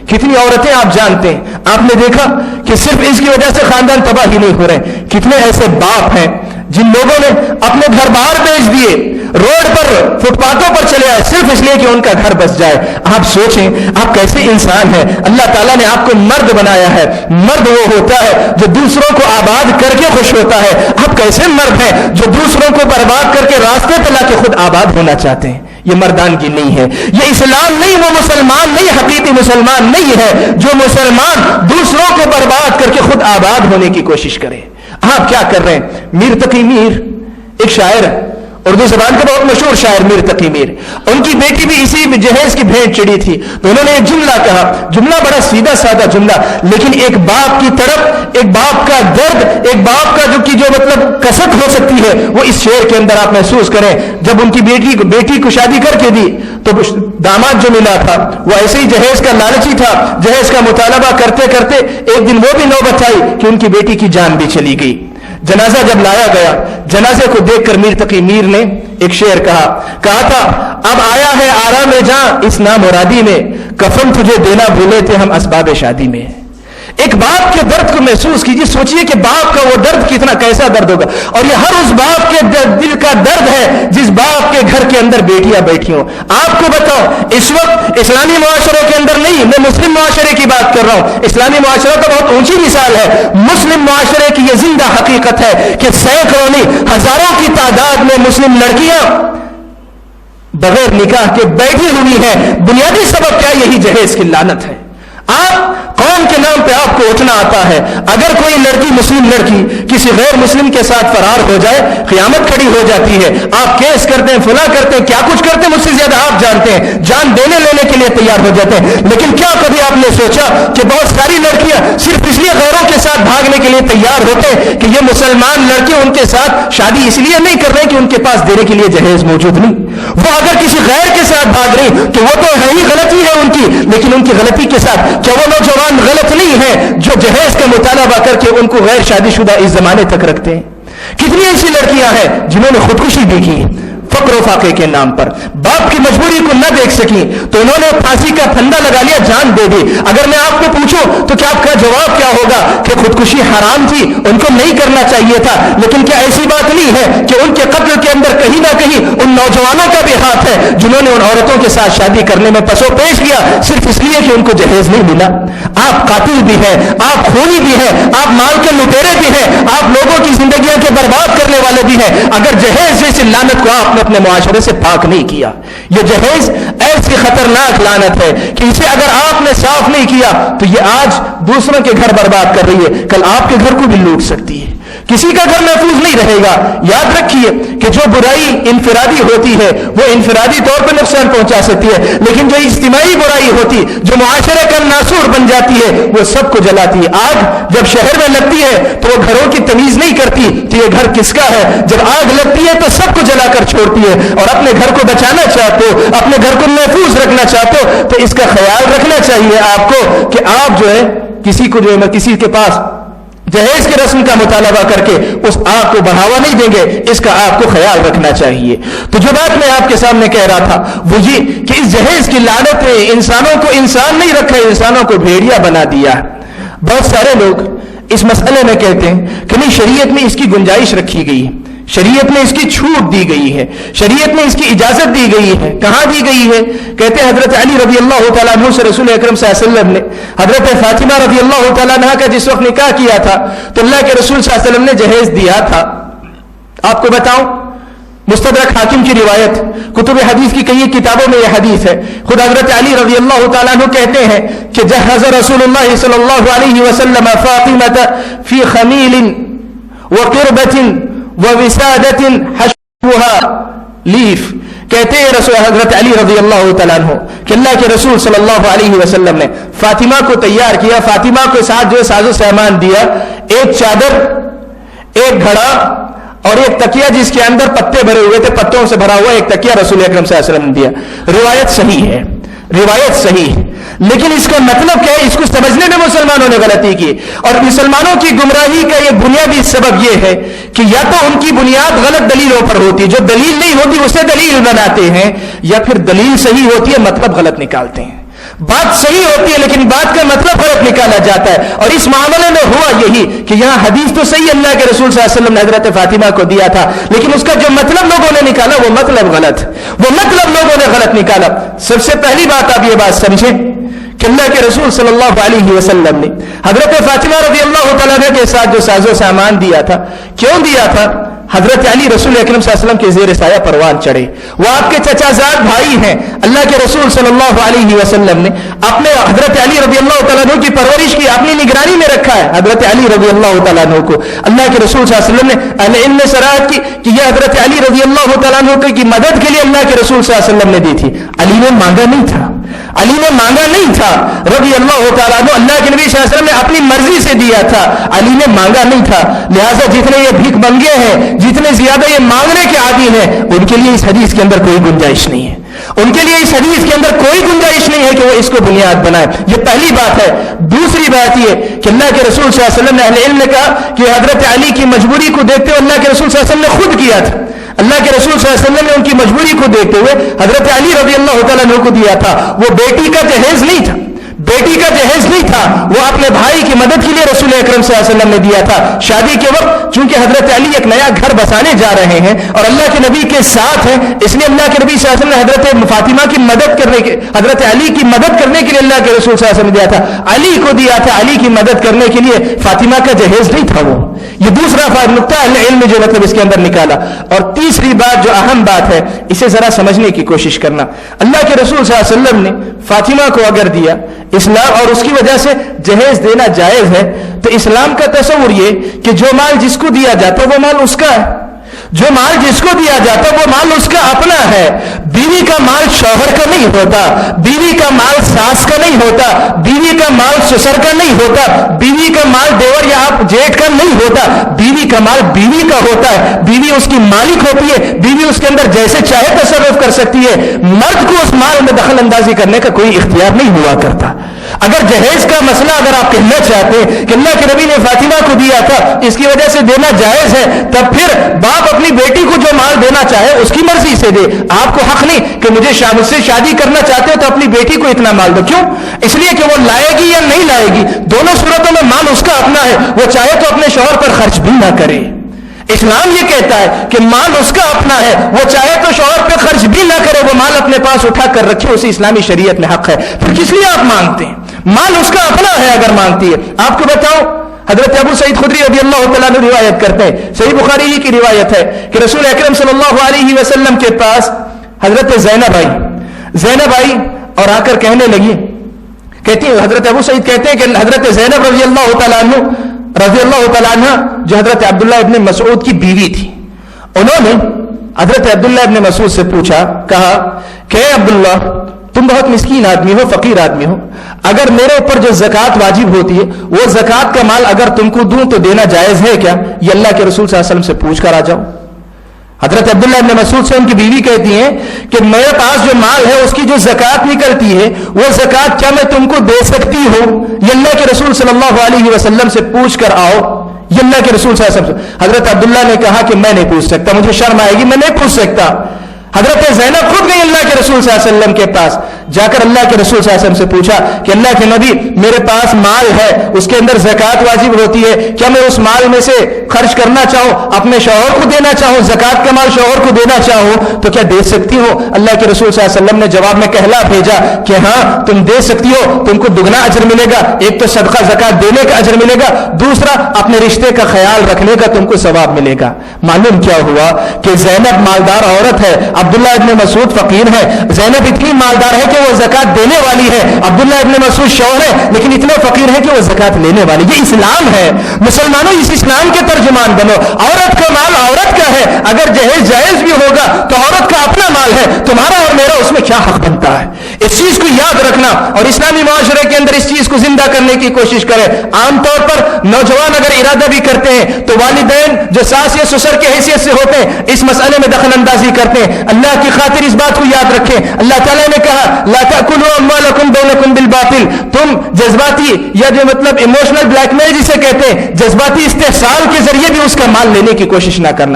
کتنی عورتیں آپ جانتے ہیں، آپ نے دیکھا کہ صرف اس کی وجہ سے خاندان تباہ ہی نہیں ہو رہے. کتنے ایسے باپ ہیں جن لوگوں نے اپنے گھر باہر بیچ دیے، روڈ پر فٹ پاتھوں پر چلے آئے صرف اس لیے کہ ان کا گھر بس جائے. آپ سوچیں آپ کیسے انسان ہیں. اللہ تعالیٰ نے آپ کو مرد بنایا ہے. مرد وہ ہوتا ہے جو دوسروں کو آباد کر کے خوش ہوتا ہے. آپ کیسے مرد ہیں جو دوسروں کو برباد کر کے راستے پہ لا کے خود آباد ہونا چاہتے ہیں. یہ مردانگی نہیں ہے، یہ اسلام نہیں. وہ مسلمان نہیں، حقیقی مسلمان نہیں ہے جو مسلمان دوسروں کو برباد کر کے خود آباد ہونے کی کوشش کرے. آپ کیا کر رہے ہیں؟ میر تقی میر ایک شاعر ہے، اردو زبان کا بہت مشہور شاعر میر تقی میر. ان کی بیٹی بھی اسی جہیز کی بھیڑ چڑی تھی تو انہوں نے ایک جملہ کہا. جملہ بڑا سیدھا سادہ جملہ، لیکن ایک باپ کی طرف، ایک باپ کا درد، ایک باپ کا جو مطلب کسک ہو سکتی ہے وہ اس شعر کے اندر آپ محسوس کریں. جب ان کی بیٹی کو شادی کر کے دی تو داماد جو ملا تھا وہ ایسے ہی جہیز کا لالچی تھا. جہیز کا مطالبہ کرتے کرتے ایک دن وہ بھی نوبت آئی کہ ان کی بیٹی کی جان بھی چلی گئی. جنازہ جب لایا گیا، جنازے کو دیکھ کر میر تقی میر نے ایک شعر کہا تھا، اب آیا ہے آرام جاں اس نامرادی میں، کفن تجھے دینا بھولے تھے ہم اسباب شادی میں. ایک باپ کے درد کو محسوس کیجیے، سوچئے کہ باپ کا وہ درد کتنا کیسا درد ہوگا. اور یہ ہر اس باپ کے دل کا درد ہے جس باپ کے گھر کے اندر بیٹیاں بیٹھی ہوں. آپ کو بتاؤ اس وقت اسلامی معاشرے کے اندر نہیں، میں مسلم معاشرے کی بات کر رہا ہوں. اسلامی معاشرہ تو بہت اونچی مثال ہے، مسلم معاشرے کی یہ زندہ حقیقت ہے کہ سینکڑوں نہیں ہزاروں کی تعداد میں مسلم لڑکیاں بغیر نکاح کے بیٹھی ہوئی ہیں. بنیادی سبب کیا؟ یہی جہیز کی لعنت ہے. آپ قوم کے نام پہ آپ کو اٹھنا آتا ہے. اگر کوئی لڑکی، مسلم لڑکی کسی غیر مسلم کے ساتھ فرار ہو جائے، قیامت کھڑی ہو جاتی ہے. آپ کیس کرتے ہیں، فلاں کرتے ہیں، کیا کچھ کرتے ہیں، مجھ سے زیادہ آپ جانتے ہیں، جان دینے لینے کے لیے تیار ہو جاتے ہیں. لیکن کیا کبھی آپ نے سوچا کہ بہت ساری لڑکیاں صرف اس لیے غیروں کے ساتھ بھاگنے کے لیے تیار ہوتے ہیں کہ یہ مسلمان لڑکے ان کے ساتھ شادی اس لیے نہیں کر رہے کہ ان کے پاس دینے کے لیے جہیز موجود نہیں. وہ اگر کسی غیر کے ساتھ بھاگ رہی تو وہ تو ہے ہی غلطی ہے ان کی، لیکن ان کی غلطی کے ساتھ کیا وہ نوجوان غلط نہیں ہے جو جہیز کا مطالبہ کر کے ان کو غیر شادی شدہ اس زمانے تک رکھتے ہیں؟ کتنی ایسی لڑکیاں ہیں جنہوں نے خودکشی بھی کی فقر و فاقے کے نام پر. باپ کی مجبوری کو نہ دیکھ سکی تو انہوں نے پھانسی کا پھندا لگا لیا، جان دے دی. اگر میں آپ کو پوچھوں تو کیا آپ کا جواب کیا ہوگا؟ کہ خودکشی حرام تھی، ان کو نہیں کرنا چاہیے تھا. لیکن کیا ایسی بات نہیں ہے کہ ان کے قتل کے اندر کہیں نہ کہیں ان نوجوانوں کا بھی ہاتھ ہے جنہوں نے ان عورتوں کے ساتھ شادی کرنے میں پسو پیش کیا صرف اس لیے کہ ان کو جہیز نہیں ملا؟ آپ قاتل بھی ہیں، آپ خونی بھی ہیں، آپ مال کے لٹیرے بھی ہیں، آپ لوگوں کی زندگیوں کے برباد کرنے والے بھی ہیں. اگر جہیز جیسی لعنت کو آپ نے اپنے معاشرے سے پاک نہیں کیا، یہ جہیز ایسی خطرناک لعنت ہے کہ اسے اگر آپ نے صاف نہیں کیا تو یہ آج دوسروں کے گھر برباد کر رہی ہے، کل آپ کے گھر کو بھی لوٹ سکتی ہے. کسی کا گھر محفوظ نہیں رہے گا. یاد رکھیے کہ جو برائی انفرادی ہوتی ہے وہ انفرادی طور پر نقصان پہنچا سکتی ہے، لیکن جو اجتماعی برائی ہوتی، جو معاشرے کا ناسور بن جاتی ہے، وہ سب کو جلاتی ہے. آگ جب شہر میں لگتی ہے تو وہ گھروں کی تمیز نہیں کرتی کہ یہ گھر کس کا ہے. جب آگ لگتی ہے تو سب کو جلا کر چھوڑتی ہے. اور اپنے گھر کو بچانا چاہتے ہو، اپنے گھر کو محفوظ رکھنا چاہتے ہو تو اس کا خیال رکھنا چاہیے آپ کو کہ آپ جو ہے کسی کو جو ہے کسی کے پاس جہیز کی رسم کا مطالبہ کر کے اس آگ کو بڑھاوا نہیں دیں گے. اس کا آپ کو خیال رکھنا چاہیے. تو جو بات میں آپ کے سامنے کہہ رہا تھا وہ یہ کہ اس جہیز کی لعنت نے انسانوں کو انسان نہیں رکھا، انسانوں کو بھیڑیا بنا دیا. بہت سارے لوگ اس مسئلے میں کہتے ہیں کہ نہیں، شریعت میں اس کی گنجائش رکھی گئی ہے، شریعت میں اس کی چھوٹ دی گئی ہے، شریعت میں اس کی اجازت دی گئی ہے. کہاں دی گئی ہے؟ کہتے ہیں حضرت علی رضی اللہ تعالیٰ عنہ سے رسول اکرم صلی اللہ علیہ وسلم نے حضرت فاطمہ رضی اللہ تعالیٰ عنہ کا جس وقت نکاح کیا تھا تو اللہ کے رسول صلی اللہ علیہ وسلم نے جہیز دیا تھا. آپ کو بتاؤں، مستدرک حاکم کی روایت، کتب حدیث کی کئی کتابوں میں یہ حدیث ہے. خود حضرت علی رضی اللہ تعالیٰ عنہ کہتے ہیں کہ جہز رسول اللہ صلی اللہ علیہ وسلم فاطمہ فی خمیل وقربۃ ووسادۃ حشوها لیف. کہتے ہیں رسول حضرت علی رضی اللہ تعالیٰ عنہ کہ اللہ کے رسول صلی اللہ علیہ وسلم نے فاطمہ کو تیار کیا، فاطمہ کے ساتھ جو ساز و سامان دیا، ایک چادر، ایک گھڑا اور ایک تکیہ جس کے اندر پتے بھرے ہوئے تھے، پتوں سے بھرا ہوا ایک تکیہ رسول اکرم صلی اللہ علیہ وسلم نے دیا. روایت صحیح ہے، روایت صحیح ہے، لیکن اس کا مطلب کیا ہے؟ اس کو سمجھنے میں مسلمانوں نے غلطی کی. اور مسلمانوں کی گمراہی کا یہ بنیادی سبب یہ ہے کہ یا تو ان کی بنیاد غلط دلیلوں پر ہوتی ہے، جو دلیل نہیں ہوتی اسے دلیل بناتے ہیں، یا پھر دلیل صحیح ہوتی ہے مطلب غلط نکالتے ہیں. بات صحیح ہوتی ہے لیکن بات نکالا جاتا ہے. اور اس معاملے میں ہوا یہی کہ یہاں حدیث تو صحیح اللہ کے رسول صلی اللہ علیہ وسلم نے حضرت فاطمہ کو دیا تھا، لیکن اس کا جو مطلب لوگوں نے نکالا وہ مطلب غلط، وہ مطلب لوگوں نے غلط نکالا. سب سے پہلی بات آپ یہ بات سمجھیں کہ اللہ کے رسول صلی اللہ علیہ وسلم نے حضرت فاطمہ رضی اللہ تعالیٰ عنہ کے ساتھ جو ساز و سامان دیا تھا، کیوں دیا تھا؟ حضرت علی رسول اکرم صلی اللہ علیہ وسلم کے زیر سایہ پروان چڑھے. وہ آپ کے چچا زاد بھائی ہیں. اللہ کے رسول صلی اللہ علیہ وسلم نے اپنے حضرت علی رضی اللہ تعالیٰ عنہ کی پرورش کی، اپنی نگرانی میں رکھا ہے. حضرت علی رضی اللہ تعالیٰ عنہ کو اللہ کے رسول صلی اللہ علیہ وسلم نے اہل علم نے صراحت کی کہ یہ حضرت علی رضی اللہ تعالیٰ عنہ کی مدد کے لیے اللہ کے رسول صلی اللہ علیہ وسلم نے دی تھی. علی نے مانگا نہیں تھا، علی نے مانگا نہیں تھا رضی اللہ تعالیٰ عنہ. اللہ کے نبی صلی اللہ علیہ وسلم نے اپنی مرضی سے دیا تھا، علی نے مانگا نہیں تھا. لہٰذا جتنے یہ بھیک منگے ہیں، جتنے زیادہ یہ مانگنے کے عادی ہیں، ان کے لیے اس حدیث کے اندر کوئی گنجائش نہیں ہے. ان کے لیے اس حدیث کے اندر کوئی گنجائش نہیں ہے کہ وہ اس کو بنیاد بنائے. یہ پہلی بات ہے. دوسری بات یہ کہ اللہ کے رسول صلی اللہ علیہ وسلم نے اہل علم نے کہا کہ حضرت علی کی مجبوری کو دیکھتے ہوئے اللہ کے رسول صلی اللہ علیہ وسلم نے خود کیا تھا. اللہ کے رسول صلی اللہ علیہ وسلم نے ان کی مجبوری کو دیکھتے ہوئے حضرت علی رضی اللہ تعالیٰ عنہ کو دیا تھا. وہ بیٹی کا جہیز نہیں تھا، بیٹی کا جہیز نہیں تھا، وہ اپنے بھائی کی مدد کے لیے رسول اکرم صلی اللہ علیہ وسلم نے دیا تھا. شادی کے وقت چونکہ حضرت علی ایک نیا گھر بسانے جا رہے ہیں اور اللہ کے نبی کے ساتھ ہیں، اس لیے اللہ کے نبی صلی اللہ علیہ وسلم نے حضرت فاطمہ کی مدد کرنے کے حضرت علی کی مدد کرنے کے لیے اللہ کے رسول صلی اللہ علیہ وسلم نے دیا تھا. علی کو دیا تھا، علی کی مدد کرنے کے لیے. فاطمہ کا جہیز نہیں تھا وہ. یہ دوسرا نقطہ اہل علم جو مطلب اس کے اندر نکالا. اور تیسری بات جو اہم بات ہے، اسے ذرا سمجھنے کی کوشش کرنا. اللہ کے رسول صلی اللہ علیہ وسلم نے فاطمہ کو اگر دیا اسلام اور اس کی وجہ سے جہیز دینا جائز ہے، تو اسلام کا تصور یہ کہ جو مال جس کو دیا جاتا ہے وہ مال اس کا ہے. جو مال جس کو دیا جاتا وہ مال اس کا اپنا ہے. بیوی کا مال شوہر کا نہیں ہوتا، بیوی کا مال ساس کا نہیں ہوتا، بیوی کا مال سسر کا نہیں ہوتا، بیوی کا مال دیور یا آپ جیٹھ کا نہیں ہوتا. بیوی کا مال بیوی کا ہوتا ہے. بیوی اس کی مالک ہوتی ہے، بیوی اس کے اندر جیسے چاہے تصرف کر سکتی ہے. مرد کو اس مال میں دخل اندازی کرنے کا کوئی اختیار نہیں ہوا کرتا. اگر جہیز کا مسئلہ اگر آپ کہنا چاہتے ہیں کہ اللہ کے نبی نے فاطمہ کو دیا تھا اس کی وجہ سے دینا جائز ہے، تب پھر باپ اپنی بیٹی کو جو مال دینا چاہے اس کی مرضی سے دے. آپ کو حق نہیں کہ مجھے مجھ سے شادی کرنا چاہتے ہو تو اپنی بیٹی کو اتنا مال دو. کیوں؟ اس لیے کہ وہ لائے گی یا نہیں لائے گی، دونوں صورتوں میں مال اس کا اپنا ہے. وہ چاہے تو اپنے شوہر پر خرچ بھی نہ کرے. اسلام یہ کہتا ہے کہ مال اس کا اپنا ہے، وہ چاہے تو شوہر پہ خرچ بھی نہ کرے، وہ مال اپنے پاس اٹھا کر رکھے، اسے اسلامی شریعت میں حق ہے. پھر کس لیے آپ مانگتے ہیں؟ مال اس کا اپنا ہے اگر مانگتی ہے. آپ کو بتاؤں، حضرت ابو سعید خدری رضی اللہ تعالیٰ عنہ روایت کرتے ہیں، صحیح بخاری ہی کی روایت ہے کہ رسول اکرم صلی اللہ علیہ وسلم کے پاس حضرت زینب آئی اور آ کر کہنے لگی، کہتی ہیں حضرت ابو سعید کہتے ہیں کہ حضرت زینب رضی اللہ تعالیٰ عنہ جو حضرت عبداللہ ابن مسعود کی بیوی تھی، انہوں نے حضرت عبداللہ ابن مسعود سے پوچھا، کہا کہ اے عبداللہ، تم بہت مسکین آدمی ہو، فقیر آدمی ہو، اگر میرے اوپر جو زکوٰۃ واجب ہوتی ہے وہ زکوٰۃ کا مال اگر تم کو دوں تو دینا جائز ہے کیا؟ یہ اللہ کے رسول صلی اللہ علیہ وسلم سے پوچھ کر آ جاؤ. حضرت عبداللہ ابن مسعود سے ان کی بیوی کہتی ہیں کہ میرے پاس جو مال ہے اس کی جو زکوٰۃ نکلتی ہے وہ زکوٰۃ کیا میں تم کو دے سکتی ہوں؟ یہ اللہ کے رسول صلی اللہ علیہ وسلم سے پوچھ کر آؤ. یہ اللہ کے رسول صلی اللہ علیہ وسلم. حضرت عبداللہ نے کہا کہ میں نہیں پوچھ سکتا، مجھے شرم آئے گی، میں نہیں پوچھ سکتا. حضرت زینب خود گئی اللہ کے رسول صلی اللہ علیہ وسلم کے پاس، جا کر اللہ کے رسول صلی اللہ علیہ وسلم سے پوچھا کہ اللہ کے نبی، میرے پاس مال ہے، اس کے اندر زکوٰۃ واجب ہوتی ہے، کیا میں اس مال میں سے خرچ کرنا چاہوں، اپنے شوہر کو دینا چاہوں، زکوٰۃ کا مال شوہر کو دینا چاہوں تو کیا دے سکتی ہو؟ اللہ کے رسول صلی اللہ علیہ وسلم نے جواب میں کہلا بھیجا کہ ہاں تم دے سکتی ہو، تم کو دگنا اجر ملے گا. ایک تو صدقہ زکوٰۃ دینے کا اجر ملے گا، دوسرا اپنے رشتے کا خیال رکھنے کا تم کو ثواب ملے گا. معلوم کیا ہوا کہ زینب مالدار عورت ہے، عبداللہ ابن مسعود فقیر ہے. زینب اتنی مالدار ہے کہ وہ زکوٰۃ دینے والی ہے، عبداللہ ابن مسعود شوہر ہے لیکن اتنے فقیر ہے کہ وہ زکوٰۃ لینے والی. یہ اسلام ہے. مسلمانوں اس اسلام کے ترجمان بنو. عورت کا مال عورت کا ہے، اگر جہیز جائز بھی ہوگا تو عورت کا اپنا مال ہے، تمہارا اور میرا اس میں کیا حق بنتا ہے؟ اس چیز کو یاد رکھنا اور اسلامی معاشرے کے اندر اس چیز کو زندہ کرنے کی کوشش کریں. عام طور پر نوجوان اگر ارادہ بھی کرتے ہیں تو والدین جو ساس یا سسر کی حیثیت سے ہوتے ہیں اس مسئلے میں دخل اندازی کرتے ہیں. اللہ کی خاطر اس بات کو یاد رکھیں. اللہ تعالیٰ نے کہا لا تأکلوا اموالکم بینکم بالباطل. تم جذباتی یا جو مطلب ایموشنل بلیک میل جسے کہتے ہیں، جذباتی استحصال کے ذریعے بھی اس کا مال لینے کی کوشش نہ کرنا.